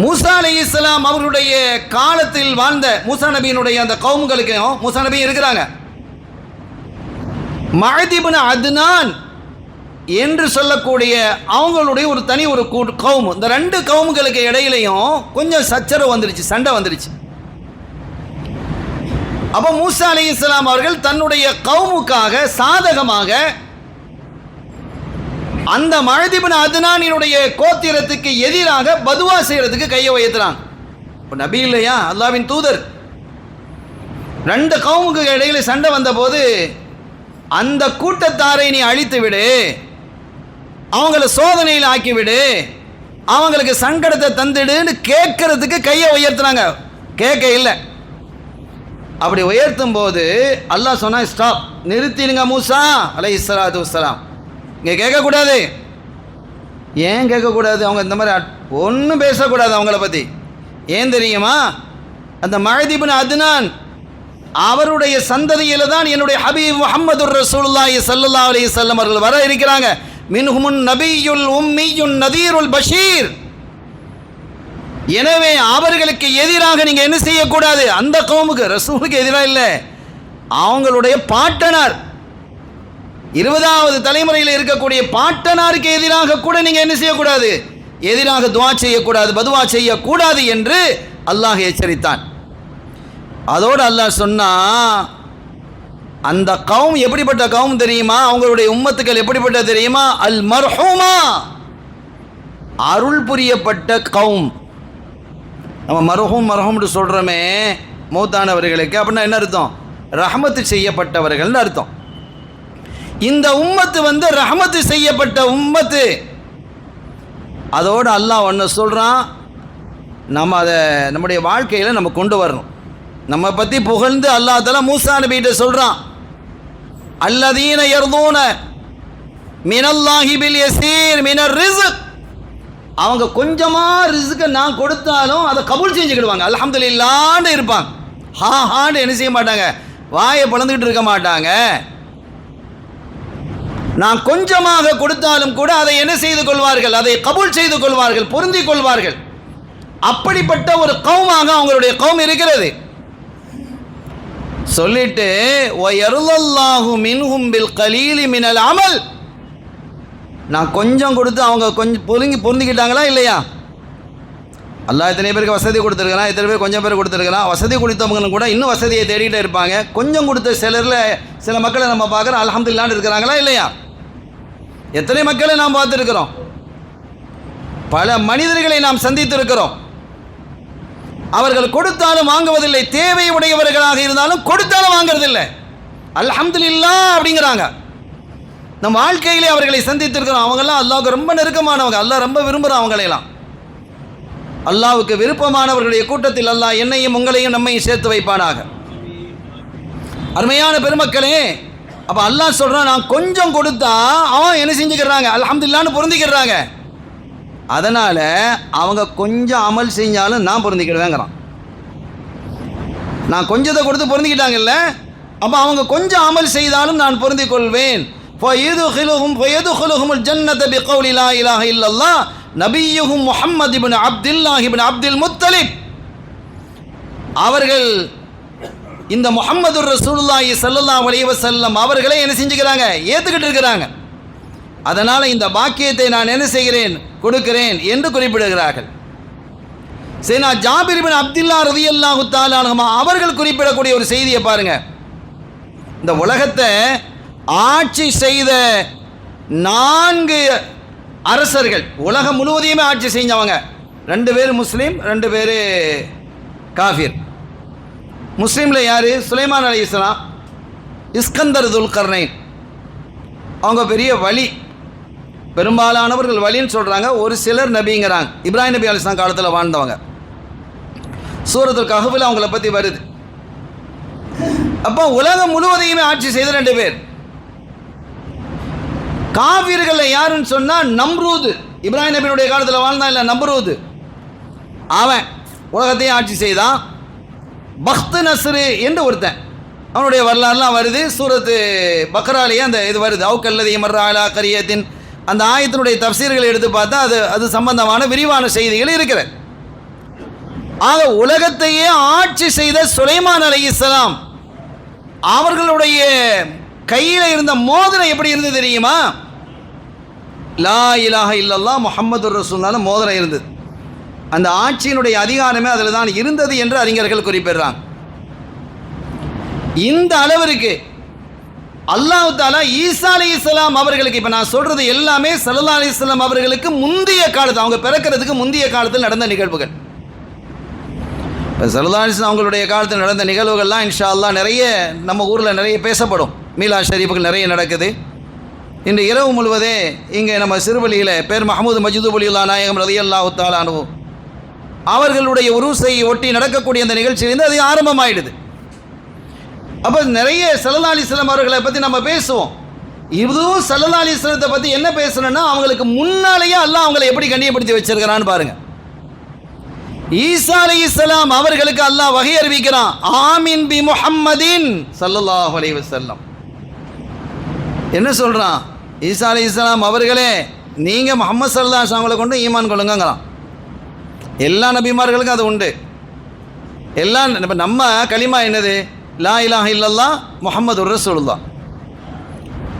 மூசா அலைஹிஸ்ஸலாம் அவர்களுடைய காலத்தில் வாழ்ந்த மூசா நபியினுடைய அந்த கவும்களுக்கும், மூசா நபி இருக்கிறாங்க, மஅத் இப்னு அத்னான் என்று சொல்லக்கூடிய அவங்களுடைய ஒரு தனி ஒரு கவும். இந்த 2 கவும்களுக்கு இடையிலையும் கொஞ்சம் சச்சரவு வந்துருச்சு, சண்டை வந்துருச்சு. அப்போ மூசா அலைஹிஸ்ஸலாம் அவர்கள் தன்னுடைய கவுமுக்காக சாதகமாக அந்த மஅத் இப்னு அத்னானினுடைய கோத்திரத்துக்கு எதிராக பதுவா செய்யறதுக்கு கையை உயர்த்துறாங்க. இப்போ நபி இல்லையா, அல்லாஹ்வின் தூதர். 2 கவுமுக்கு இடையில சண்டை வந்தபோது அந்த கூட்டத்தாரை நீ அழித்து விடு, அவங்கள சோதனையில் ஆக்கிவிடு, அவங்களுக்கு சங்கடத்தை தந்துடுன்னு கேட்கறதுக்கு கையை உயர்த்துனாங்க. கேட்க இல்லை. அப்படி உயர்த்தும் போது அல்லாஹ் சொன்னா, ஸ்டாப், நிறுத்திடுங்க மூசா அலைஹிஸ்ஸலாத்து வஸ்ஸலாம், இங்கே கேட்கக்கூடாது. ஏன் கேட்கக்கூடாது? அவங்க இந்த மாதிரி ஒன்றும் பேசக்கூடாது அவங்கள பற்றி. ஏன் தெரியுமா? அந்த மஅதி இப்னு அத்னான் அவருடைய சந்ததியில் தான் என்னுடைய ஹபீப் முஹம்மது ரசூலுல்லாஹி ஸல்லல்லாஹு அலைஹி வஸல்லம் அவர்கள் வர இருக்கிறாங்க. மின்ஹுமுன் நபியுல் உம்மியுன் நதீருல் பஷீர். எனவே அவர்களுக்கு எதிராக நீங்க என்ன செய்யக்கூடாது? அந்த கவுமுக்கு, ரசூலுக்கு எதிராக இல்லை, அவங்களுடைய பாட்டனார் 20வது தலைமுறையில் இருக்கக்கூடிய பாட்டனாருக்கு எதிராக கூட நீங்க என்ன செய்யக்கூடாது? எதிராக துஆ செய்யக்கூடாது, பதுவா செய்யக்கூடாது என்று அல்லாஹ் எச்சரித்தான். அதோடு அல்லாஹ் சொன்னா, அந்த கவும் எப்படிப்பட்ட கவும் தெரியுமா? அவங்களுடைய உம்மத்துக்கள் எப்படிப்பட்ட தெரியுமா? அல் மர்ஹூமா, அருள் புரியப்பட்ட கவும். நம்ம மர்ஹூம்னு சொல்றோமே மௌத்தானவர்களுக்கு, அப்படின்னா என்ன அர்த்தம்? ரஹமத்து செய்யப்பட்டவர்கள்னு அர்த்தம். இந்த உம்மத்து வந்து ரஹமத்து செய்யப்பட்ட உம்மத்து. அதோடு அல்லாஹ் ஒன்று சொல்றான், நம்ம அதை நம்முடைய வாழ்க்கையில் நம்ம கொண்டு வரணும். நம்ம பற்றி புகழ்ந்து அல்லாஹ் தஆலா மூசா நபிகிட்ட சொல்றான், அல்லதீன யர்தூன மினல்லாஹி பில் யஸீர் மினர் ரிஸ்க். அவங்க கொஞ்சமா ரிஸ்கை நான் கொடுத்தாலும் அதை கபூல் செஞ்சுக்கிடுவாங்க, அல்ஹம்துலில்லாஹ்னு இருப்பாங்க. ஹான்னு என்ன செய்ய மாட்டாங்க, வாயை பிளந்துக்கிட்டு இருக்க மாட்டாங்க. நான் கொஞ்சமாக கொடுத்தாலும் கூட அதை என்ன செய்து கொள்வார்கள்? அதை கபூல் செய்து கொள்வார்கள், பொருந்தி கொள்வார்கள். அப்படிப்பட்ட ஒரு கவுமாக அவங்களுடைய கவும் இருக்கிறது. சொல்லிட்டு வயருல்லாஹு மின்ஹும் பில் கலீலி மினல் அமல். நான் கொஞ்சம் கொடுத்து அவங்க கொஞ்சம் பொருந்திக்கிட்டாங்களா இல்லையா? அல்லாஹ் எத்தனை பேருக்கு வசதி கொடுத்துருக்கலாம், எத்தனை பேர் கொஞ்சம் பேர் கொடுத்துருக்கலாம். வசதி கொடுத்தவங்க கூட இன்னும் வசதியை தேடிகிட்டே இருப்பாங்க. கொஞ்சம் கொடுத்த சில மக்களை நம்ம பார்க்குறோம், அல்ஹம்துலில்லாஹ்னு இருக்கிறாங்களா இல்லையா? எத்தனை மக்களை நாம் பார்த்துருக்கிறோம், பல மனிதர்களை நாம் சந்தித்திருக்கிறோம். அவர்கள் கொடுத்தாலும் வாங்குவதில்லை, தேவை உடையவர்களாக இருந்தாலும் கொடுத்தாலும் வாங்குறதில்லை, அல்ஹம்துலில்லாஹ் அப்படிங்கிறாங்க. நம் வாழ்க்கையிலே அவர்களை சந்தித்திருக்கிறோம். அவங்கெல்லாம் அல்லாஹ்வுக்கு ரொம்ப நெருக்கமானவங்க, அல்லாஹ் ரொம்ப விரும்புகிறான் அவங்களையெல்லாம். அல்லாஹ்வுக்கு விருப்பமானவர்களுடைய கூட்டத்தில் அல்லாஹ் என்னையும் உங்களையும் நம்மையும் சேர்த்து வைப்பானாக. அருமையான பெருமக்களே, அப்போ அல்லாஹ் சொல்கிறான், நான் கொஞ்சம் கொடுத்தா அவன் என்ன செஞ்சுக்கிறாங்க, அல்ஹம்துலில்லாஹ்னு பொருந்திக்கிறாங்க. அதனால் அவங்க கொஞ்சம் அமல் செஞ்சாலும் நான் பொருந்திக்கிடுவேங்கிறான். நான் கொஞ்சத்தை கொடுத்து பொருந்திக்கிட்டாங்கல்ல, அப்போ அவங்க கொஞ்சம் அமல் செய்தாலும் நான் பொருந்திக் கொள்வேன். ஃபயதுஹுலுஹுமுல் ஜன்னத பிகௌலி லா இலாஹ இல்லல்லாஹ் நபியுஹும் முஹம்மது இப்னு அப்துல்லாஹ் இப்னு அப்துல் முத்தலிப். அவர்கள் இந்த முஹம்மது ரசூலுல்லாஹி ஸல்லல்லாஹு அலைஹி வஸல்லம் அவர்களை என்ன செஞ்சுக்கிறாங்க, ஏற்றுக்கிட்டு இருக்கிறாங்க. அதனால் இந்த பாக்கியத்தை நான் என்ன செய்கிறேன், கொடுக்கிறேன் என்று குறிப்பிடுகிறார்கள். சையதுனா ஜாபிர் இப்னு அப்துல்லா ரலியல்லாஹு தஆலா அன்ஹுமா அவர்கள் குறிப்பிடக்கூடிய ஒரு செய்தியை பாருங்க. இந்த உலகத்தை ஆட்சி செய்த 4 அரசர்கள், உலகம் முழுவதையுமே ஆட்சி செஞ்சவங்க, 2 பேர் முஸ்லீம், 2 பேர் காஃபிர். முஸ்லீமில் யார்? சுலைமான் அலைஹிஸ்ஸலாம், இஸ்கந்தர் துல்கர்னைன். அவங்க பெரிய வலி, பெரும்பாலானவர்கள் வலின்னு சொல்கிறாங்க, ஒரு சிலர் நபிங்கிறாங்க. இப்ராஹிம் நபி அலைஹிஸ்ஸலாம் காலத்தில் வாழ்ந்தவங்க. சூரத்துல் கஹ்ஃபில் அவங்கள பற்றி வருது. அப்போ உலகம் முழுவதையுமே ஆட்சி செய்த 2 பேர். காஃபிர்கள் யாருன்னு சொன்னால் நம்ரூது, இப்ராஹிம் நபியுடைய காலத்தில் வாழ்ந்தான் இல்லை, நம்ரூது. அவன் உலகத்தையும் ஆட்சி செய்தான். பக்த் நஸ்ரு என்று ஒருத்தன், அவனுடைய வரலாறுலாம் வருது. சூரத்து பக்ராலேயே அந்த இது வருது. அவுக்கல்லதி மர்ரா அலா கரியத்தின் அந்த ஆயத்தினுடைய தஃசீர்களை எடுத்து பார்த்தா அது சம்பந்தமான விரிவான செய்திகள் இருக்கிறது. ஆக உலகத்தையே ஆட்சி செய்த சுலைமான் அலைஹிஸ்ஸலாம் அவர்களுடைய கையில் இருந்த மோதிரம் எப்படி இருந்தது தெரியுமா? லா இலாஹ இல்லல்லாஹ் முஹம்மதுர் ரசூலுல்லாஹ் மோதிரம் இருந்தது. அந்த ஆட்சியினுடைய அதிகாரமே அதில் தான் இருந்தது என்று அறிஞர்கள் குறிப்பிடுறாங்க. இந்த அளவிற்கு அல்லாஹ் தஆலா ஈசா அலைஹிஸ்ஸலாம் அவர்களுக்கு, இப்போ நான் சொல்றது எல்லாமே ஸல்லல்லாஹு அலைஹி வஸல்லம் அவர்களுக்கு முந்தைய காலத்தில், அவங்க பிறக்கிறதுக்கு முந்தைய காலத்தில் நடந்த நிகழ்வுகள். ஸல்லல்லாஹு அலைஹி வஸல்லம் அவங்களுடைய காலத்தில் நடந்த நிகழ்வுகள்லாம் இன்ஷா அல்லாஹ் நிறைய நம்ம ஊரில் நிறைய பேசப்படும். மீலாத் ஷரீஃபுகள் நிறைய நடக்குது. இன்று இரவு முழுவதே இங்கே நம்ம சிறுவலியில் பேர் மஹமூது மஜ்தூப் அலியுல்லா நாயகம் ரலியல்லாஹு தஆலா அன்ஹு அவர்களுடைய உருஸை ஒட்டி நடக்கக்கூடிய அந்த நிகழ்ச்சியிலேருந்து அது ஆரம்பமாயிடுது. அப்போ நிறைய ஸல்லல்லாஹு அலைஹி வஸல்லம் அவர்களை பற்றி நம்ம பேசுவோம். இதுவும் ஸல்லல்லாஹு அலைஹி வஸல்லத்தை பற்றி என்ன பேசணும்னா, அவங்களுக்கு முன்னாலேயே அல்லாஹ் அவங்களை எப்படி கண்ணியப்படுத்தி வச்சிருக்கிறான்னு பாருங்க. ஈசா அலைஹிஸ்ஸலாம் அவர்களுக்கு அல்லாஹ் வகை அறிவிக்கிறான், ஆமீன் பி முஹம்மதின் ஸல்லல்லாஹு அலைஹி வஸல்லம். என்ன சொல்றான்? ஈசா அலைஹிஸ்ஸலாம் அவர்களே, நீங்க முஹம்மது ஸல்லல்லாஹு அலைஹி வஸல்லம் கொண்டு ஈமான் கொள்ளுங்கங்கறான். எல்லா நபிமார்களுக்கும் அது உண்டு. நம்ம கலிமா என்னது? லா இலாஹ இல்லல்லாஹ் முஹம்மதுர் ரசூலுல்லாஹ்.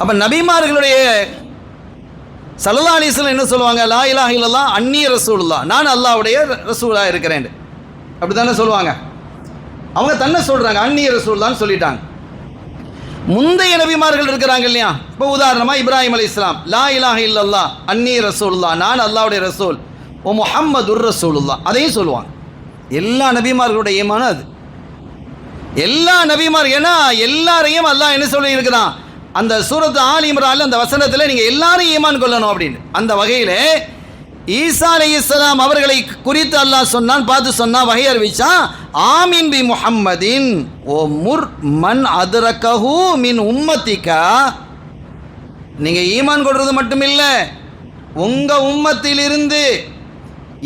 அப்ப நபிமார்களுடைய ஸல்லல்லாஹு அலைஹி வஸல்லம் என்ன சொல்லுவாங்க? லா இலாஹ இல்லல்லாஹ் அன்னி ரசூலுல்லாஹ், நான் அல்லாஹ்வுடைய ரசூலாக இருக்கிறேன். அப்படி தானே சொல்லுவாங்க. அவங்க தன்னை சொல்றாங்க, அன்னி ரசூலுல்லாஹ்னு சொல்லிட்டாங்க. முந்தைய நபிமார்கள் இருக்கிறாங்க இல்லையா? இப்போ உதாரணமாக இப்ராஹிம் அலைஹிஸ்ஸலாம், லா இலாஹ இல்லல்லாஹ் அன்னி ரசூலுல்லாஹ், நான் அல்லாஹ்வுடைய ரசூல், ஓ முஹம்மதுர் ரசூலுல்லாஹ், அதையும் சொல்லுவாங்க. எல்லா நபிமார்களுடைய ஈமானும் அது. எல்லா நபிமார்கள், ஏன்னா எல்லாரையும் அல்லாஹ் என்ன சொல்லி இருக்கிறான்? அந்த சூரத்து ஆல் இம்ரான்ல அந்த வசனத்தில் நீங்கள் எல்லாரும் ஈமான் கொள்ளணும் அப்படின்னு. அந்த வகையில் ஈசா அலைஹிஸ்ஸலாம் அவர்களை குறித்து அல்லாஹ் சொன்னான், பார்த்து சொன்னான், வகை அறிவிச்சான், ஆமீன் பி முஹம்மதின் ஓ முர் மன் அதுரகஹு மின் உம்மத்திகா. நீங்கள் ஈமான் கொள்வது மட்டுமில்லை, உங்கள் உம்மத்திலிருந்து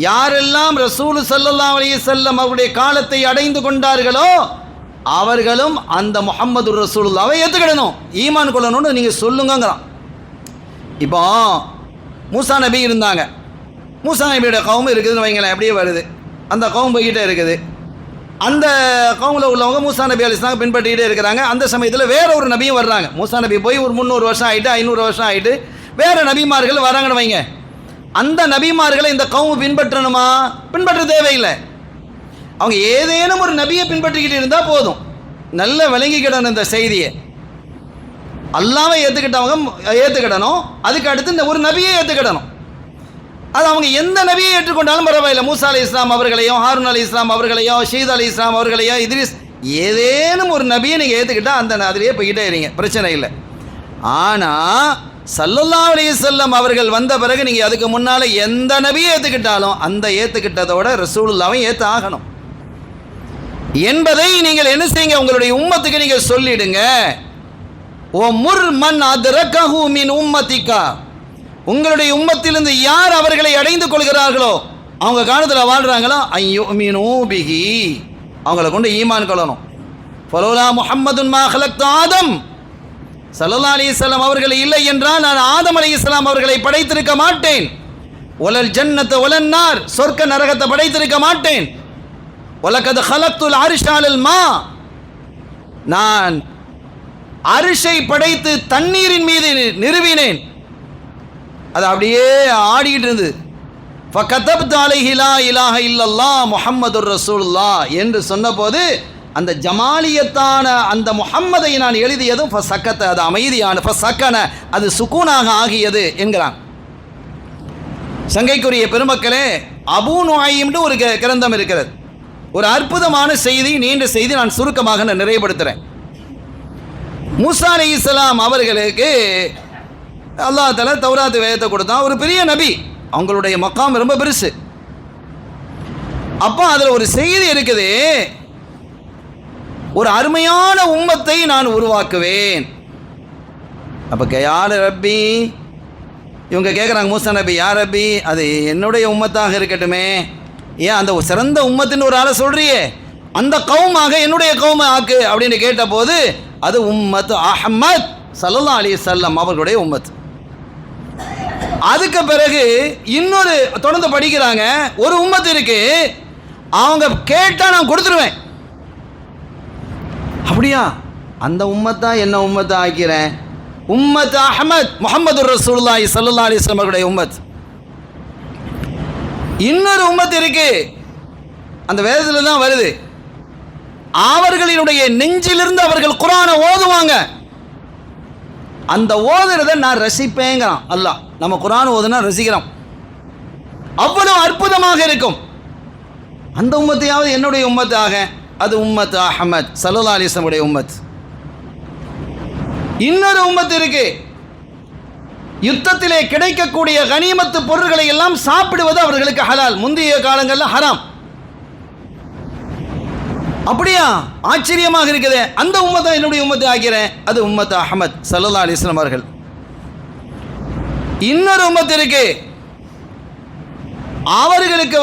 யாரெல்லாம் ரசூல் ஸல்லல்லாஹு அலைஹி வஸல்லம் அவருடைய காலத்தை அடைந்து கொண்டார்களோ அவர்களும் அந்த முஹம்மது ரசூலுல்லாவை ஏற்றுக்கிடணும், ஈமான் கொள்ளணும்னு நீங்கள் சொல்லுங்கிறான். இப்போ மூசா நபி இருந்தாங்க, மூசா நபியோட கவும் இருக்குதுன்னு வைங்களேன், அப்படியே வருது, அந்த கவும் போய்கிட்டே இருக்குது. அந்த கவுமில் உள்ளவங்க மூசா நபி அலைஹிஸ்ஸலாம் பின்பற்றிக்கிட்டே இருக்கிறாங்க. அந்த சமயத்தில் வேற ஒரு நபியும் வர்றாங்க. மூசா நபி போய் ஒரு 300 வருஷம் ஆகிட்டு, 500 வருஷம் ஆகிட்டு வேறு நபிமார்கள் வராங்கன்னு வைங்க. அந்த நபிமார்களை இந்த கவும் பின்பற்றணுமா? பின்பற்ற தேவையில்லை. அவங்க ஏதேனும் ஒரு நபியை பின்பற்றிக்கிட்டு இருந்தால் போதும். நல்ல விளங்கிக்கிடணும் இந்த செய்தியை. அல்லாஹ்வை ஏற்றுக்கிடணும், அதுக்கு அடுத்து இந்த ஒரு நபியை ஏற்றுக்கிடணும். அது அவங்க எந்த நபியை ஏற்றுக்கொண்டாலும் பரவாயில்லை. மூசா அலைஹிஸ்ஸலாம் அவர்களையோ, ஹாரூன் அலைஹிஸ்ஸலாம் அவர்களையோ, ஷீத் அலைஹிஸ்ஸலாம் அவர்களையோ, இத்ரிஸ், ஏதேனும் ஒரு நபியை நீங்கள் ஏற்றுக்கிட்டால் அந்த அதிலேயே போய்கிட்டே இருங்க, பிரச்சனை இல்லை. ஆனால் ஸல்லல்லாஹு அலைஹி வஸல்லம் அவர்கள் வந்த பிறகு நீங்கள் அதுக்கு முன்னால் எந்த நபியை ஏற்றுக்கிட்டாலும் அந்த ஏற்றுக்கிட்டதோட ரசூலுல்லாவை ஏற்று ஆகணும் என்பதை நீங்கள் என்ன செய்யுங்க, உங்களுடைய உம்மத்துக்கு நீங்கள் சொல்லிடுங்க. ஓ முர் மன் அதுரகஹு மின் உம்மத்திகா, உங்களுடைய உம்மத்திலிருந்து யார் அவர்களை அடைந்து கொள்கிறார்களோ, அவங்க காலத்தில் வாழ்கிறாங்களோ, ஐயுமினூ பிஹி, அவங்கள கொண்டு ஈமான் கொள்ளணும். ஃபலௌலா முஹம்மதுன் மா ஹலக்து ஆதம், ஸல்லல்லாஹு அலைஹி வஸல்லம் அவர்கள் இல்லை என்றால் நான் ஆதம் அலைஹிஸ்ஸலாம் அவர்களை படைத்திருக்க மாட்டேன். வலல் ஜன்னத வலன் நார், சொர்க்க நரகத்தை படைத்திருக்க மாட்டேன். வலகத் ஹலக்துல் அர்ஷ அலல் மா, நான் அரிஷை படைத்து தண்ணீரின் மீது நிறுவினேன், அது அப்படியே ஆடிக்கிட்டு இருந்தது. ஃபகதப்து அலைஹி லா இலாஹ இல்லல்லாஹ் முஹம்மதுர் ரசூலுல்லாஹ் என்று சொன்னபோது அந்த ஜமாலியத்தான அந்த முஹம்மதை நான் எழுதியதும் ஃபசக்கத்த, அது அமைதியான, ஃபசக்கன, அது சுக்கூனாக ஆகியது என்கிறான். சங்கைக்குரிய பெருமக்களே, அபூ நுஐம்னு ஒரு கிரந்தம் இருக்கிறது. ஒரு அற்புதமான செய்தி, நீண்ட செய்தி, நான் சுருக்கமாக நிறைவுபடுத்துகிறேன். மூசா அலைஹிஸ்ஸலாம் அவர்களுக்கு அல்லாஹ் தஆலா தௌராத் வேதத்தை கொடுத்தான். ஒரு பெரிய நபி, அவங்களுடைய மக்காம் ரொம்ப பெருசு. அப்போ அதில் ஒரு செய்தி இருக்குது, ஒரு அருமையான உம்மத்தை நான் உருவாக்குவேன். அப்போ யார் ரப்பி? இவங்க கேட்குறாங்க, மூசா நபி, யார் ரப்பி? அது என்னுடைய உம்மத்தாக இருக்கட்டுமே, ஏன் அந்த சிறந்த உம்மத்தின் ஒரு ஆளை சொல்றியே, அந்த கவுமாக என்னுடைய கவுமை ஆக்கு அப்படின்னு கேட்டபோது அது உம்மத் அஹ்மத் ஸல்லல்லாஹு அலைஹி வஸல்லம் அவர்களுடைய உம்மத். அதுக்கு பிறகு இன்னொரு தொடர்ந்து படிக்கிறாங்க, ஒரு உம்மத் இருக்கு, அவங்க கேட்டால் நான் கொடுத்துருவேன். அப்படியா? அந்த உம்மத்தா என்ன உம்மத்தை ஆக்கிறேன்? உம்மத் அஹ்மத் முஹம்மது ரசூலுல்லாஹி ஸல்லல்லாஹு அலைஹி வஸல்லம் அவர்களுடைய உம்மத். இன்னொரு உம்மத் இருக்கு, அந்த வேதத்தில் தான் வருது, அவர்களினுடைய நெஞ்சிலிருந்து அவர்கள் குர்ஆனை ஓதுவாங்க, அந்த ஓதுறதை நான் ரசிப்பேங்கிறான் அல்லாஹ். நம்ம குர்ஆன் ஓதுனா ரசிக்கிறோம், அவ்வளவு அற்புதமாக இருக்கும். அந்த உம்மத்தையாவது என்னுடைய உம்மத்தாக, அது உம்மத் அஹ்மத் ஸல்லல்லாஹு அலைஹி வஸல்லம் உடைய உம்மத். இன்னொரு உம்மத் இருக்கு, யுத்தத்திலே கிடைக்கக்கூடிய கனிமத்து பொருட்களை எல்லாம் சாப்பிடுவது அவர்களுக்கு ஹலால், முந்தைய காலங்களில் ஹராம். அப்படியா, ஆச்சரியமாக இருக்குது. அந்த உம்மத்தை என்னுடைய உம்மத்தை ஆக்கிறேன், அது உம்மத் அஹ்மத் ஸல்லல்லாஹு அலைஹி வஸல்லம் அவர்கள். இன்னொரு உம்மத் இருக்கு, அவர்களுக்கு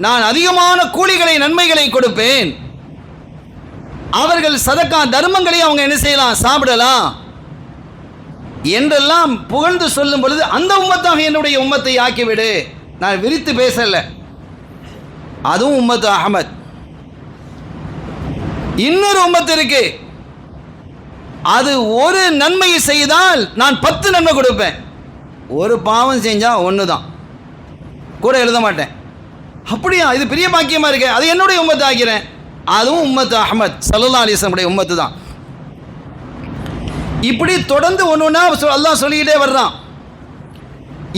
நான் அதிகமான கூலிகளை நன்மைகளை கொடுப்பேன், அவர்கள் சதக்கா தர்மங்களை அவங்க என்ன செய்யலாம், சாப்பிடலாம் என்றெல்லாம் புகழ்ந்து சொல்லும் பொழுது அந்த உம்மத்தாக என்னுடைய உம்மத்தை ஆக்கிவிடு. நான் விரித்து பேசல, அதுவும் உம்மத் அஹ்மத். இன்னொரு உம்மத் இருக்கு, அது ஒரு நன்மை செய்தால் நான் 10 நன்மை கொடுப்பேன், ஒரு பாவம் செஞ்சா 1 தான், கூட எழுத மாட்டேன். அப்படியா, இது பெரிய பாக்கியமா இருக்கு, அது என்னுடைய உம்மத்தை ஆக்கிறேன், அதுவும் உம்மத் அஹ்மத் ஸல்லல்லாஹு அலைஹி வஸல்லம் உடைய உம்மத்து தான். இப்படி தொடர்ந்து ஒன்றுனா அல்லாஹ் சொல்லிக்கிட்டே வர்றான்.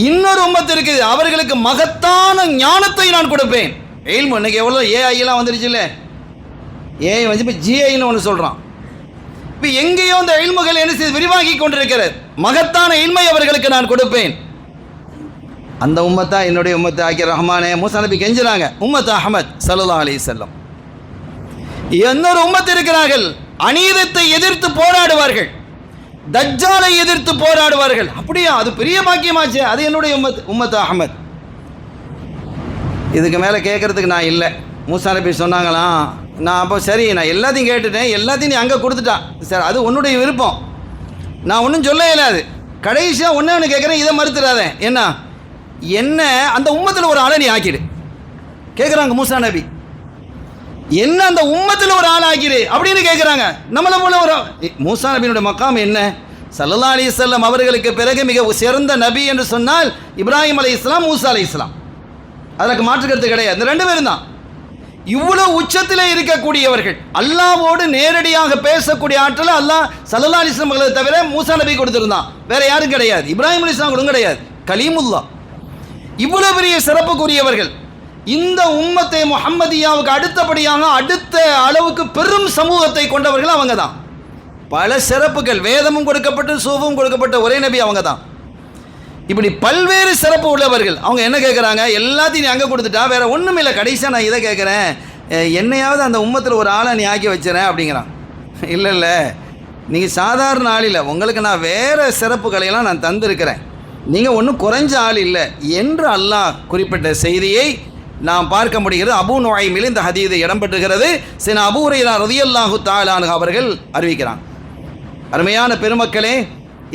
இன்னொரு உம்மத்து இருக்குது, அவர்களுக்கு மகத்தான ஞானத்தை நான் கொடுப்பேன். இல்மு இன்னைக்கு எவ்வளோ ஏஐலாம் வந்துருச்சு இல்லை, ஏஐ வந்து இப்போ ஜிஐன்னு ஒன்று சொல்கிறான். இப்போ எங்கேயோ அந்த இல்முகள் என்ன செய்து விரிவாகி கொண்டிருக்கிறது. மகத்தான இல்மை அவர்களுக்கு நான் கொடுப்பேன். அந்த உம்மத்தா என்னுடைய உம்மத்தை ஆக்கிய ரஹ்மானே. மூசா நபி கெஞ்சுறாங்க, உம்மத் அஹ்மத் ஸல்லல்லாஹு அலைஹி வஸல்லம். இன்னொரு உம்மத் இருக்கிறார்கள், அநீதத்தை எதிர்த்து போராடுவார்கள், தஜ்ஜாலை எதிர்த்து போராடுவார்கள். அப்படியா, அது பெரிய பாக்கியமாச்சு, அது என்னுடைய உம்மத் அஹ்மத். இதுக்கு மேலே கேட்கறதுக்கு நான் இல்லை. மூசா நபி சொன்னாங்களாம், நான் அப்போ சரி, நான் எல்லாத்தையும் கேட்டுட்டேன், எல்லாத்தையும் நீ அங்கே கொடுத்துட்டான் சார், அது உன்னுடைய விருப்பம், நான் ஒன்றும் சொல்ல இயலாது. கடைசியாக ஒன்று கேட்குறேன், இதை மறுத்துடாத. என்ன அந்த உம்மத்தில் ஒரு ஆளை நீ ஆக்கிடு கேட்குறாங்க மூசா நபி. என்ன அந்த உம்மத்தில் ஒரு ஆள் ஆக்கிடு அப்படின்னு கேட்குறாங்க. நம்மளை போல ஒரு மூசா நபியினுடைய மக்காம் என்ன? ஸல்லல்லாஹு அலைஹி வஸல்லம் அவர்களுக்கு பிறகு மிக சிறந்த நபி என்று சொன்னால் இப்ராஹிம் அலைஹிஸ்ஸலாம், மூசா அலைஹிஸ்ஸலாம், அதற்கு மாற்றுக்கிறது கிடையாது. இந்த 2 பேரும் தான். இவ்வளவு உச்சத்தில் இருக்கக்கூடியவர்கள், அல்லாஹ்வோடு நேரடியாக பேசக்கூடிய ஆற்றலை அல்லாஹ் ஸல்லல்லாஹு அலைஹி வஸல்லம் அவர்களை தவிர மூசா நபி கொடுத்திருந்தான், வேற யாரும் கிடையாது. இப்ராஹிம் அலைஹிஸ்ஸலாம் கூட கிடையாது, கலீமுல்லா. இவ்வளவு பெரிய சிறப்புக்குரியவர்கள். இந்த உம்மத்தை முஹம்மதியாவுக்கு அடுத்தபடியாக அடுத்த அளவுக்கு பெரும் சமூகத்தை கொண்டவர்கள் அவங்க தான். பல சிறப்புகள், வேதமும் கொடுக்கப்பட்டு சூஃபும் கொடுக்கப்பட்ட ஒரே நபி அவங்க தான். இப்படி பல்வேறு சிறப்பு உள்ளவர்கள். அவங்க என்ன கேட்குறாங்க, எல்லாத்தையும் நீ அங்கே கொடுத்துட்டா, வேற ஒன்றும் இல்லை, கடைசியாக நான் இதை கேட்குறேன், என்னையாவது அந்த உம்மத்தில் ஒரு ஆளை நீ ஆக்கி வச்சுறேன் அப்படிங்கிறான். இல்லை இல்லை, நீங்கள் சாதாரண ஆள் இல்லை, உங்களுக்கு நான் வேறு சிறப்புகளையெல்லாம் நான் தந்திருக்கிறேன், நீங்கள் ஒன்றும் குறைஞ்ச ஆள் இல்லை என்று அல்லாஹ் குறிப்பிட்ட செய்தியை நாம் பார்க்க முடிகிறது. அபூ நுஐமில் இந்த ஹதீது இடம்பெற்றுகிறது. சின அபூ ஹுரைரா ரலியல்லாஹு தஆலா அன்ஹு அவர்கள் அறிவிக்கிறான். அருமையான பெருமக்களே,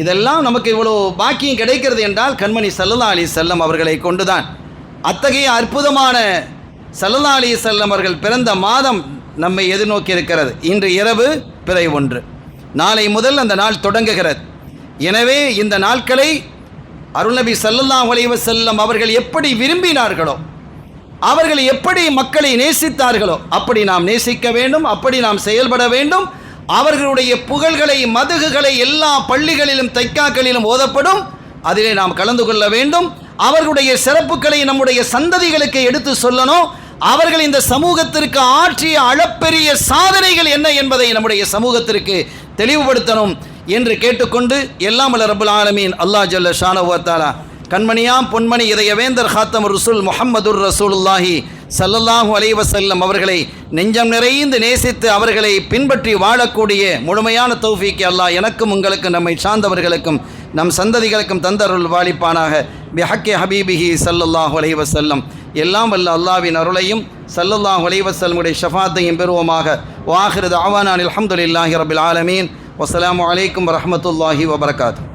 இதெல்லாம் நமக்கு இவ்வளோ பாக்கியம் கிடைக்கிறது என்றால் கண்மணி ஸல்லல்லாஹு அலைஹி வஸல்லம் அவர்களை கொண்டுதான். அத்தகைய அற்புதமான ஸல்லல்லாஹு அலைஹி வஸல்லம் அவர்கள் பிறந்த மாதம் நம்மை எதிர்நோக்கி இருக்கிறது. இன்று இரவு பிறை 1, நாளை முதல் அந்த நாள் தொடங்குகிறது. எனவே இந்த நாட்களை அருள்நபி ஸல்லல்லாஹு அலைஹி வஸல்லம் அவர்கள் எப்படி விரும்பினார்களோ, அவர்கள் எப்படி மக்களை நேசித்தார்களோ அப்படி நாம் நேசிக்க வேண்டும், அப்படி நாம் செயல்பட வேண்டும். அவர்களுடைய புகழ்களை, மதுகுகளை எல்லா பள்ளிகளிலும் தைக்காக்களிலும் ஓதப்படும், அதிலே நாம் கலந்து கொள்ள வேண்டும். அவர்களுடைய சிறப்புகளை நம்முடைய சந்ததிகளுக்கு எடுத்து சொல்லணும். அவர்கள் இந்த சமூகத்திற்கு ஆற்றிய அளப்பெரிய சாதனைகள் என்ன என்பதை நம்முடைய சமூகத்திற்கு தெளிவுபடுத்தணும் என்று கேட்டுக்கொண்டு, எல்லாம் வல்ல ரப்புல் ஆலமீன் அல்லாஹ் ஜல்ல ஷானஹு வ தஆலா கண்மணியாம் பொன்மணி இதயவேந்தர் ஹாத்தமுர் ரசூல் முஹம்மதுர் ரசூலுல்லாஹி ஸல்லல்லாஹு அலைஹி வஸல்லம் அவர்களை நெஞ்சம் நிறைந்து நேசித்து அவர்களை பின்பற்றி வாழக்கூடிய முழுமையான தௌஃபீக்கை அல்லாஹ் எனக்கும் உங்களுக்கும் நம்மை சார்ந்தவர்களுக்கும் நம் சந்ததிகளுக்கும் தந்தருள் வாலிப்பானாக. பிஹக்கி ஹபீபிஹி ஸல்லல்லாஹு அலைஹி வஸல்லம். எல்லாம் வல்ல அல்லாஹ்வின் அருளையும் ஸல்லல்லாஹு அலைஹி வஸல்லமுடைய ஷஃபாத்தையும் பெறுவோமாக. வஆகிரு தஅவானா அல்ஹம்துலில்லாஹி ரப்பில் ஆலமீன். வஸ்ஸலாமு அலைக்கும் வரஹ்மத்துல்லாஹி வபரகாத்துஹு.